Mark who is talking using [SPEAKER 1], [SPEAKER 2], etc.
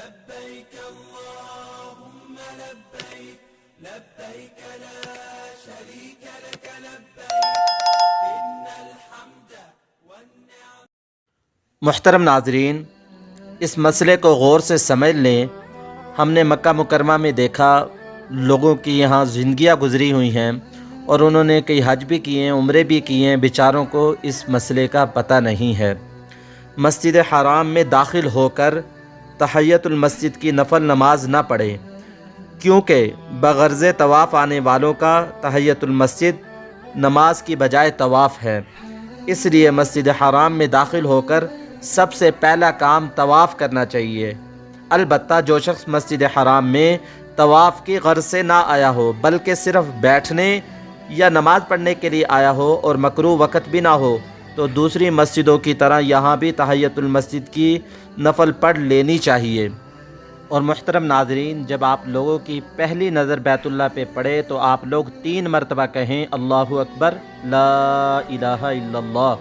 [SPEAKER 1] لبيك اللهم لبيك لبيك لا شريك لك لبيك إن الحمد والنعم۔
[SPEAKER 2] محترم ناظرین، اس مسئلے کو غور سے سمجھ لیں۔ ہم نے مکہ مکرمہ میں دیکھا لوگوں کی یہاں زندگیاں گزری ہوئی ہیں اور انہوں نے کئی حج بھی کیے ہیں، عمرے بھی کیے ہیں، بیچاروں کو اس مسئلے کا پتہ نہیں ہے۔ مسجد حرام میں داخل ہو کر تحیۃ المسجد کی نفل نماز نہ پڑھیں، کیونکہ بغرض طواف آنے والوں کا تحیۃ المسجد نماز کی بجائے طواف ہے۔ اس لیے مسجد حرام میں داخل ہو کر سب سے پہلا کام طواف کرنا چاہیے۔ البتہ جو شخص مسجد حرام میں طواف کی غرض سے نہ آیا ہو بلکہ صرف بیٹھنے یا نماز پڑھنے کے لیے آیا ہو اور مکروہ وقت بھی نہ ہو تو دوسری مسجدوں کی طرح یہاں بھی تحیۃ المسجد کی نفل پڑھ لینی چاہیے۔ اور محترم ناظرین، جب آپ لوگوں کی پہلی نظر بیت اللہ پہ پڑے تو آپ لوگ 3 مرتبہ کہیں اللہ اکبر، لا الہ الا اللہ۔